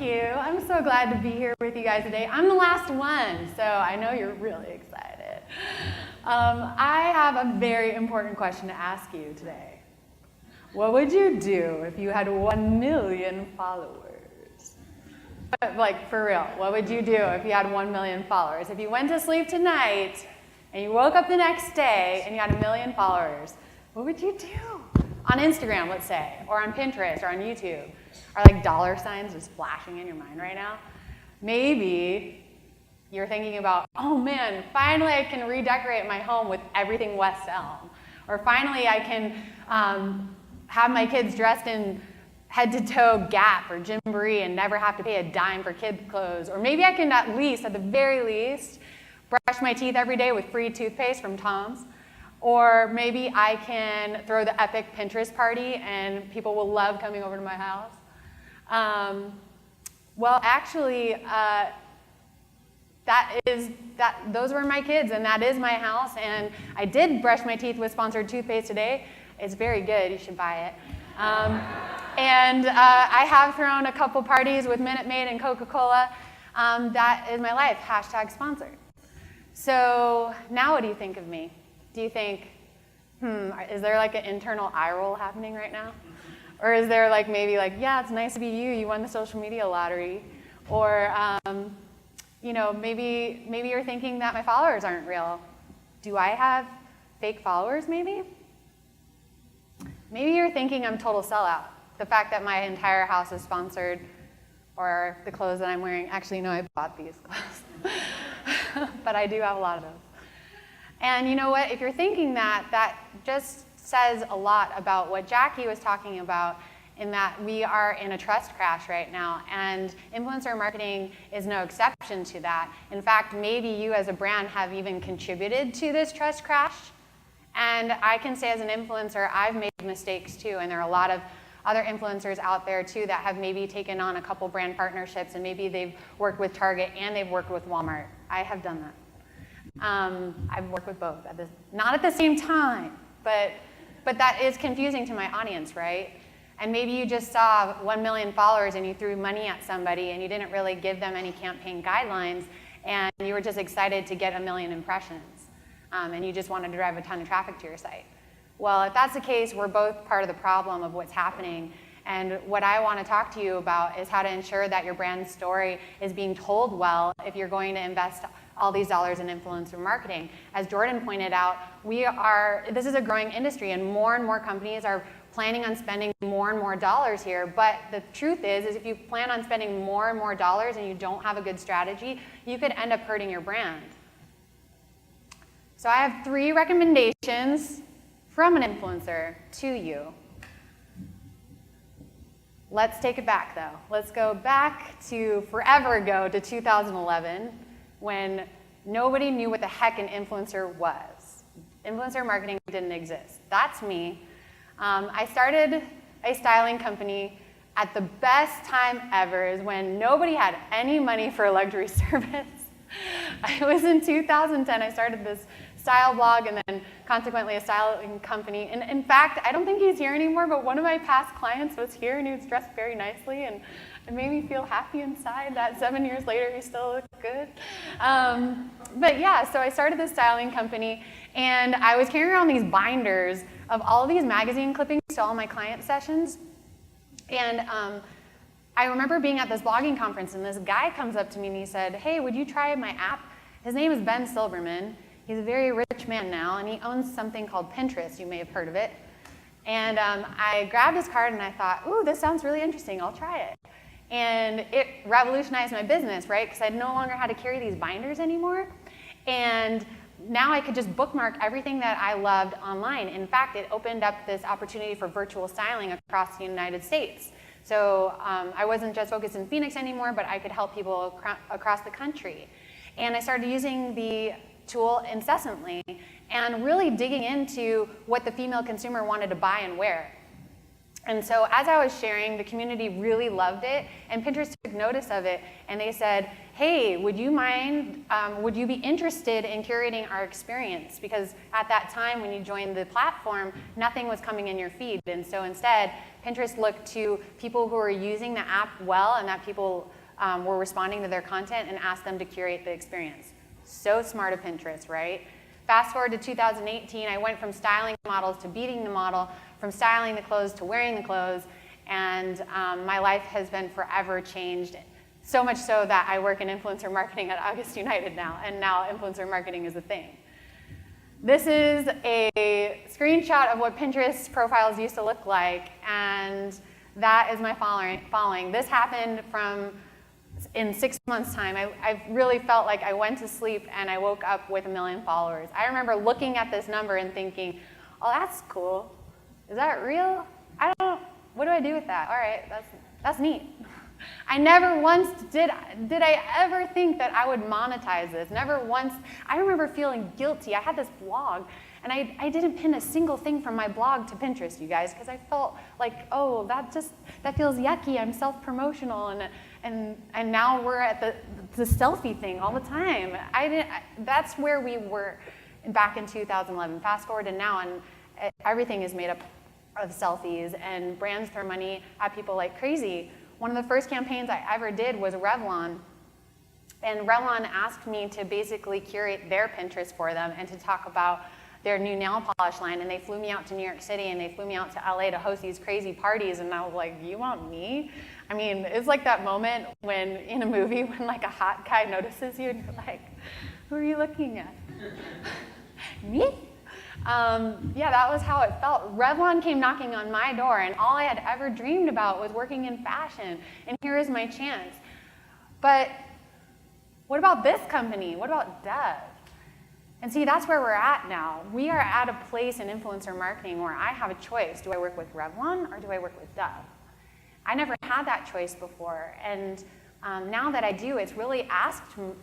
Thank you. I'm so glad to be here with you guys today. I'm the last one, so I know you're really excited. I have a very important question to ask you today. What would you do if you had 1 million followers? But, like, for real, what would you do if you had 1 million followers? If you went to sleep tonight and you woke up the next day and you had 1 million followers, what would you do? On Instagram, let's say, or on Pinterest, or on YouTube. Are like dollar signs just flashing in your mind right now? Maybe you're thinking about, oh man, finally I can redecorate my home with everything West Elm. Or finally I can have my kids dressed in head-to-toe Gap or Gymboree and never have to pay a dime for kids' clothes. Or maybe I can at the very least, brush my teeth every day with free toothpaste from Tom's. Or maybe I can throw the epic Pinterest party and people will love coming over to my house. Well, actually, those were my kids and that is my house. And I did brush my teeth with sponsored toothpaste today. It's very good, you should buy it. And I have thrown a couple parties with Minute Maid and Coca-Cola. That is my life, #sponsored. So now what do you think of me? Do you think, is there like an internal eye roll happening right now? Or is there like maybe like, yeah, it's nice to be you, you won the social media lottery. Or, you know, maybe you're thinking that my followers aren't real. Do I have fake followers maybe? Maybe you're thinking I'm total sellout. The fact that my entire house is sponsored, or the clothes that I'm wearing. Actually, no, I bought these clothes. But I do have a lot of those. And you know what, if you're thinking that, that just says a lot about what Jackie was talking about, in that we are in a trust crash right now, and influencer marketing is no exception to that. In fact, maybe you as a brand have even contributed to this trust crash. And I can say as an influencer, I've made mistakes too, and there are a lot of other influencers out there too that have maybe taken on a couple brand partnerships, and maybe they've worked with Target and they've worked with Walmart. I have done that. I've worked with both, not at the same time, but that is confusing to my audience, right? And maybe you just saw 1 million followers and you threw money at somebody and you didn't really give them any campaign guidelines, and you were just excited to get 1 million impressions, and you just wanted to drive a ton of traffic to your site. Well, if that's the case, we're both part of the problem of what's happening. And what I want to talk to you about is how to ensure that your brand story is being told well if you're going to invest all these dollars in influencer marketing. As Jordan pointed out, this is a growing industry, and more companies are planning on spending more and more dollars here. But the truth is if you plan on spending more and more dollars and you don't have a good strategy, you could end up hurting your brand. So I have 3 recommendations from an influencer to you. Let's take it back though. Let's go back to forever ago to 2011, when nobody knew what the heck an influencer was. Influencer marketing didn't exist. That's me. I started a styling company at the best time ever, is when nobody had any money for a luxury service. It was in 2010 I started this style blog and then consequently a styling company. And in fact, I don't think he's here anymore, but one of my past clients was here and he was dressed very nicely, and it made me feel happy inside that 7 years later he still looked good. But yeah, so I started this styling company, and I was carrying around these binders of all of these magazine clippings to all my client sessions. And I remember being at this blogging conference, and this guy comes up to me and he said, hey, would you try my app? His name is Ben Silberman. He's a very rich man now, and he owns something called Pinterest. You may have heard of it. And I grabbed his card and I thought, ooh, this sounds really interesting. I'll try it. And it revolutionized my business, right? Because I no longer had to carry these binders anymore. And now I could just bookmark everything that I loved online. In fact, it opened up this opportunity for virtual styling across the United States. So I wasn't just focused in Phoenix anymore, but I could help people across the country. And I started using the tool incessantly and really digging into what the female consumer wanted to buy and wear. And so as I was sharing, the community really loved it, and Pinterest took notice of it, and they said, hey, would you be interested in curating our experience? Because at that time when you joined the platform, nothing was coming in your feed. And so instead, Pinterest looked to people who were using the app well and that people were responding to their content and asked them to curate the experience. So smart of Pinterest, right? Fast forward to 2018, I went from styling models to beating the model, from styling the clothes to wearing the clothes, and my life has been forever changed. So much so that I work in influencer marketing at August United now, and now influencer marketing is a thing. This is a screenshot of what Pinterest profiles used to look like, and that is my following. This happened in 6 months' time. I really felt like I went to sleep and I woke up with 1 million followers. I remember looking at this number and thinking, oh, that's cool. Is that real? What do I do with that? All right, that's neat. I never once did I ever think that I would monetize this. Never once. I remember feeling guilty. I had this blog, and I didn't pin a single thing from my blog to Pinterest, you guys, because I felt like, oh, that feels yucky. I'm self-promotional, and now we're at the selfie thing all the time. That's where we were back in 2011. Fast forward to now, and everything is made up of selfies, and brands throw money at people like crazy. One of the first campaigns I ever did was Revlon, and Revlon asked me to basically curate their Pinterest for them and to talk about their new nail polish line, and they flew me out to New York City and they flew me out to LA to host these crazy parties, and I was like, you want me? I mean, it's like that moment when in a movie when like a hot guy notices you and you're like, who are you looking at? Me? Yeah, that was how it felt. Revlon came knocking on my door, and all I had ever dreamed about was working in fashion, and here is my chance. But what about this company? What about Dove? And see, that's where we're at now. We are at a place in influencer marketing where I have a choice. Do I work with Revlon or do I work with Dove? I never had that choice before, and now that I do, it's really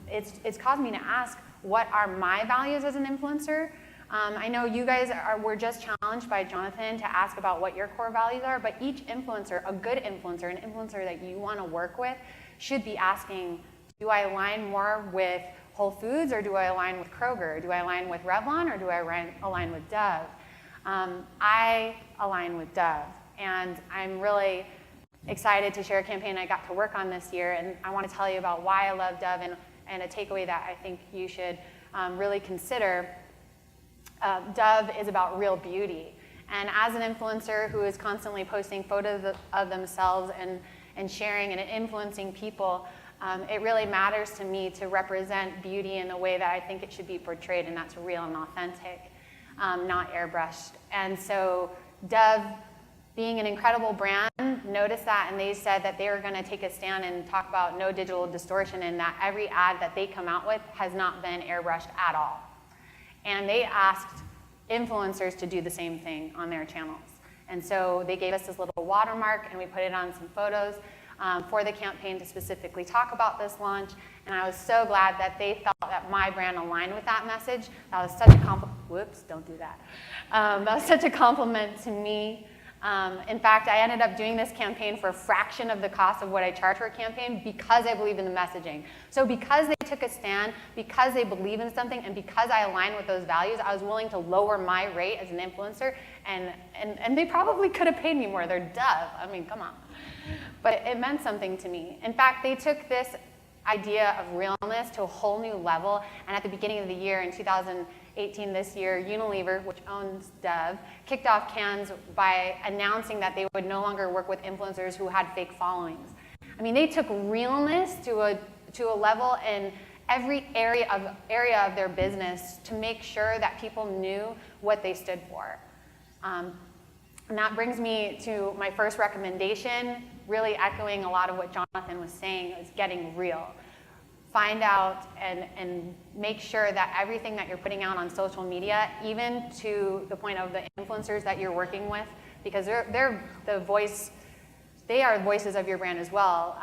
it's caused me to ask, what are my values as an influencer? I know you guys were just challenged by Jonathan to ask about what your core values are, but each influencer, a good influencer, an influencer that you want to work with, should be asking, do I align more with Whole Foods, or do I align with Kroger? Do I align with Revlon, or do I align with Dove? I align with Dove, and I'm really excited to share a campaign I got to work on this year, and I want to tell you about why I love Dove and a takeaway that I think you should really consider. Dove is about real beauty. And as an influencer who is constantly posting photos of themselves and sharing and influencing people, it really matters to me to represent beauty in the way that I think it should be portrayed, and that's real and authentic, not airbrushed. And so Dove, being an incredible brand, noticed that, and they said that they were going to take a stand and talk about no digital distortion, and that every ad that they come out with has not been airbrushed at all. And they asked influencers to do the same thing on their channels. And so they gave us this little watermark, and we put it on some photos for the campaign to specifically talk about this launch. And I was so glad that they felt that my brand aligned with that message. That was such a compliment. Whoops, don't do that. That was such a compliment to me. In fact, I ended up doing this campaign for a fraction of the cost of what I charge for a campaign because I believe in the messaging. So because they took a stand, because they believe in something, and because I align with those values, I was willing to lower my rate as an influencer, and they probably could have paid me more. They're Dove. I mean, come on. But it meant something to me. In fact, they took this idea of realness to a whole new level, and at the beginning of the year, in 2018, this year, Unilever, which owns Dove, kicked off cans by announcing that they would no longer work with influencers who had fake followings. I mean, they took realness to a level in every area of their business to make sure that people knew what they stood for. And that brings me to my first recommendation, really echoing a lot of what Jonathan was saying, is getting real. Find out and make sure that everything that you're putting out on social media, even to the point of the influencers that you're working with, because they're the voice, they are voices of your brand as well.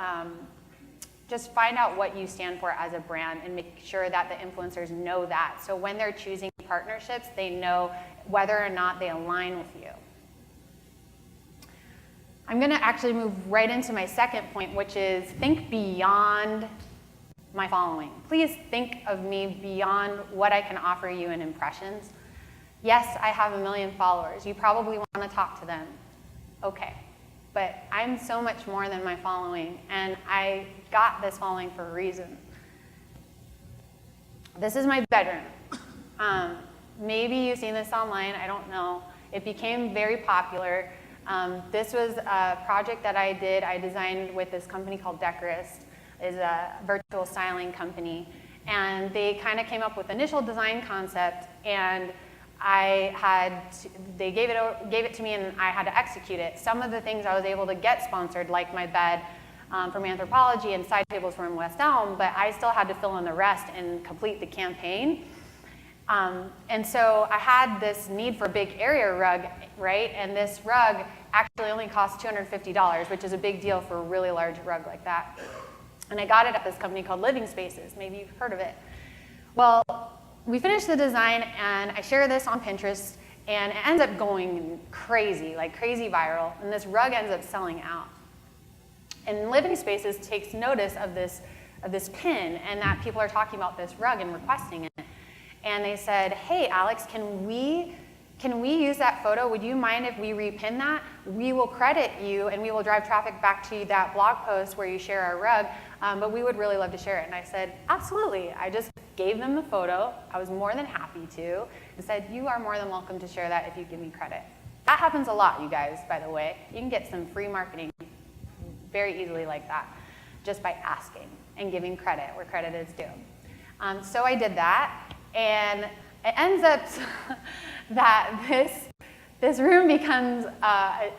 Just find out what you stand for as a brand and make sure that the influencers know that. So when they're choosing partnerships, they know whether or not they align with you. I'm going to actually move right into my second point, which is think beyond my following. Please think of me beyond what I can offer you in impressions. Yes, I have 1 million followers. You probably want to talk to them. Okay. But I'm so much more than my following, and I got this following for a reason. This is my bedroom. Maybe you've seen this online, I don't know. It became very popular. This was a project that I did. I designed with this company called Decorist. It's a virtual styling company. And they kind of came up with initial design concept, and they gave it to me, and I had to execute it. Some of the things I was able to get sponsored, like my bed from Anthropologie and side tables from West Elm, but I still had to fill in the rest and complete the campaign. And so I had this need for a big area rug, right? And this rug actually only cost $250, which is a big deal for a really large rug like that. And I got it at this company called Living Spaces. Maybe you've heard of it. Well, we finished the design, and I share this on Pinterest, and it ends up going crazy, like crazy viral, and this rug ends up selling out. And Living Spaces takes notice of this pin, and that people are talking about this rug and requesting it. And they said, hey, Alex, can we use that photo? Would you mind if we repin that? We will credit you, and we will drive traffic back to that blog post where you share our rug, but we would really love to share it. And I said, absolutely. I just gave them the photo. I was more than happy to, and said, you are more than welcome to share that if you give me credit. That happens a lot, you guys, by the way. You can get some free marketing very easily like that, just by asking and giving credit where credit is due. So I did that, and it ends up that this room becomes,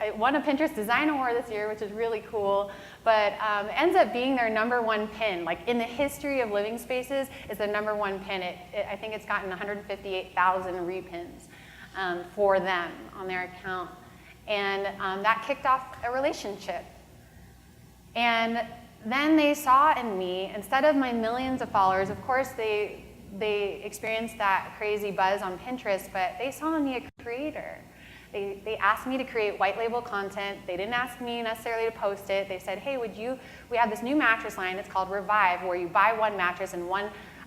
it won a Pinterest Design Award this year, which is really cool, but it ends up being their #1 pin. Like in the history of Living Spaces, it's the #1 pin. I think it's gotten 158,000 repins for them on their account. And that kicked off a relationship. And then they saw in me, instead of my millions of followers, of course they experienced that crazy buzz on Pinterest, but they saw in me a creator. They asked me to create white label content. They didn't ask me necessarily to post it. They said, hey, we have this new mattress line, it's called Revive, where you buy one mattress and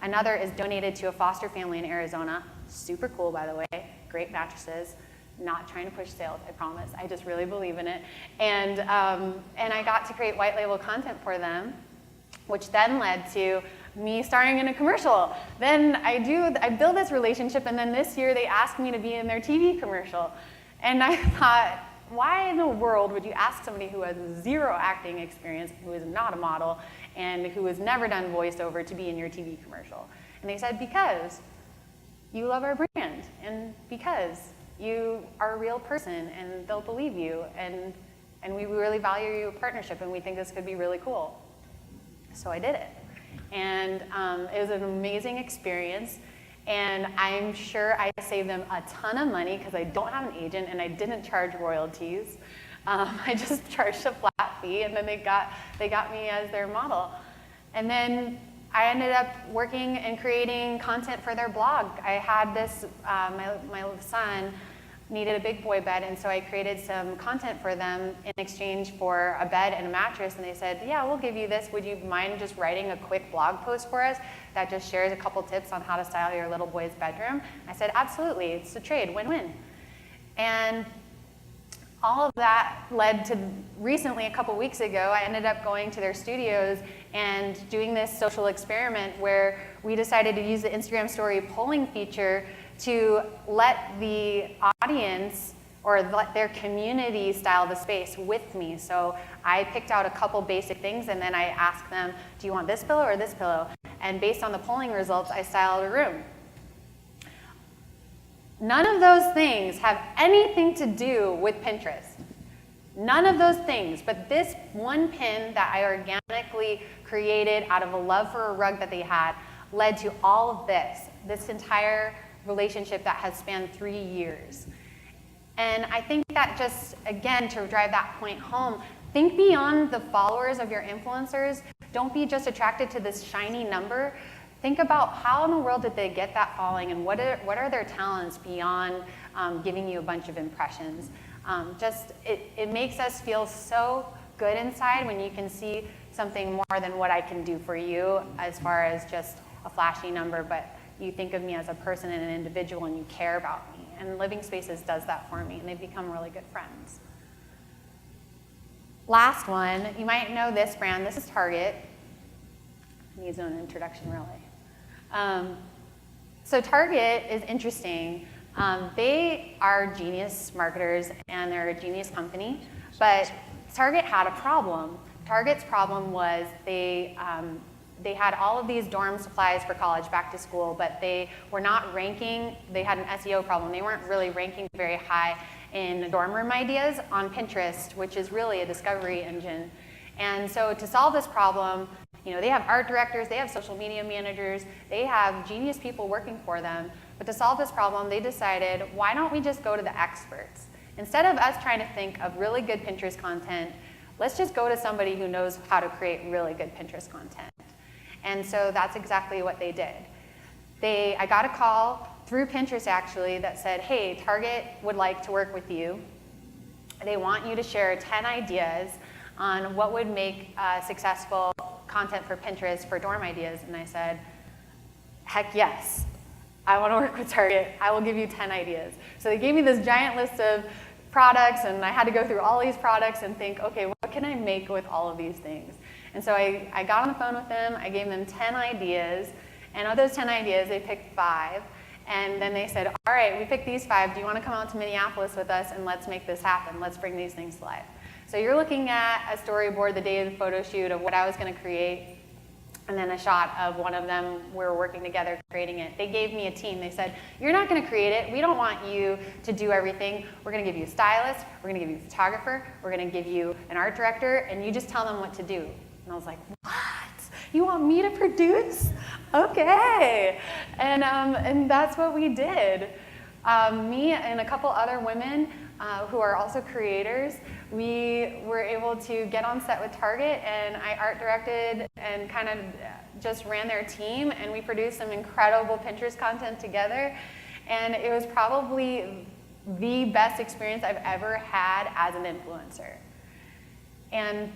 another is donated to a foster family in Arizona. Super cool, by the way, great mattresses. Not trying to push sales, I promise. I just really believe in it. And I got to create white label content for them, which then led to me starring in a commercial. Then I build this relationship, and then this year they asked me to be in their TV commercial. And I thought, why in the world would you ask somebody who has 0 acting experience, who is not a model, and who has never done voiceover to be in your TV commercial? And they said, because you love our brand, and because you are a real person, and they'll believe you, and we really value your partnership, and we think this could be really cool. So I did it. And it was an amazing experience, and I'm sure I saved them a ton of money because I don't have an agent and I didn't charge royalties. I just charged a flat fee, and then they got me as their model. And then I ended up working and creating content for their blog. I had this, my son needed a big boy bed, and so I created some content for them in exchange for a bed and a mattress, and they said, yeah, we'll give you this. Would you mind just writing a quick blog post for us that just shares a couple tips on how to style your little boy's bedroom? I said, absolutely, it's a trade, win-win. And all of that led to recently, a couple weeks ago, I ended up going to their studios and doing this social experiment where we decided to use the Instagram story polling feature to let the audience or let their community style the space with me. So I picked out a couple basic things, and then I asked them, do you want this pillow or this pillow? And based on the polling results, I styled a room. None of those things have anything to do with Pinterest. None of those things, but this one pin that I organically created out of a love for a rug that they had led to all of this entire relationship that has spanned 3 years. And I think that just, again, to drive that point home, think beyond the followers of your influencers. Don't be just attracted to this shiny number. Think about how in the world did they get that following, and what are their talents beyond giving you a bunch of impressions. It makes us feel so good inside when you can see something more than what I can do for you as far as just a flashy number, but you think of me as a person and an individual and you care about me. And Living Spaces does that for me, and they've become really good friends. Last one, you might know this brand. This is Target. Needs no introduction, really. So Target is interesting. They are genius marketers, and they're a genius company, but Target had a problem. Target's problem was they had all of these dorm supplies for college back to school, but they were not ranking. They had an SEO problem. They weren't really ranking very high in dorm room ideas on Pinterest, which is really a discovery engine. And so to solve this problem, they have art directors, they have social media managers, they have genius people working for them. But to solve this problem, they decided, why don't we just go to the experts? Instead of us trying to think of really good Pinterest content, let's just go to somebody who knows how to create really good Pinterest content. And so that's exactly what they did. I got a call through Pinterest, actually, that said, hey, Target would like to work with you. They want you to share 10 ideas on what would make successful content for Pinterest for dorm ideas. And I said, heck yes. I want to work with Target. I will give you 10 ideas. So they gave me this giant list of products, and I had to go through all these products and think, okay, what can I make with all of these things? And so I got on the phone with them, I gave them 10 ideas, and of those 10 ideas, they picked 5. And then they said, all right, we picked these 5. Do you want to come out to Minneapolis with us, and let's make this happen. Let's bring these things to life. So you're looking at a storyboard the day of the photo shoot of what I was going to create, and then a shot of one of them. We were working together creating it. They gave me a team. They said, you're not going to create it. We don't want you to do everything. We're going to give you a stylist. We're going to give you a photographer. We're going to give you an art director, and you just tell them what to do. And I was like, what? You want me to produce? Okay. And that's what we did. Me and a couple other women who are also creators, we were able to get on set with Target, and I art directed and kind of just ran their team, and we produced some incredible Pinterest content together. And it was probably the best experience I've ever had as an influencer. And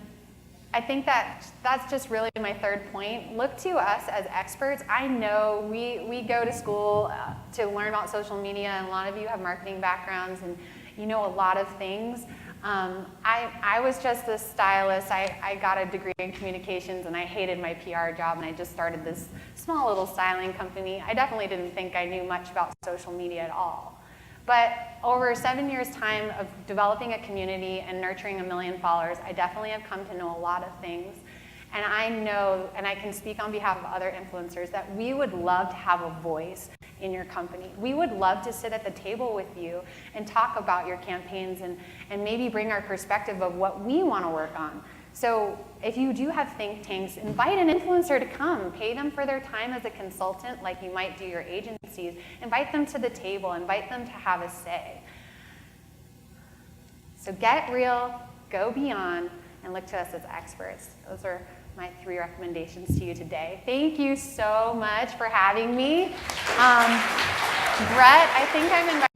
I think that's just really my third point. Look to us as experts. I know we go to school to learn about social media, and a lot of you have marketing backgrounds, and you know a lot of things. I was just a stylist. I got a degree in communications, and I hated my PR job, and I just started this small little styling company. I definitely didn't think I knew much about social media at all. But over 7 years' time of developing a community and nurturing 1 million followers, I definitely have come to know a lot of things. And I know, and I can speak on behalf of other influencers, that we would love to have a voice in your company. We would love to sit at the table with you and talk about your campaigns and maybe bring our perspective of what we want to work on. So if you do have think tanks, invite an influencer to come. Pay them for their time as a consultant like you might do your agencies. Invite them to the table. Invite them to have a say. So get real, go beyond, and look to us as experts. Those are my 3 recommendations to you today. Thank you so much for having me. Brett, I think I'm invited.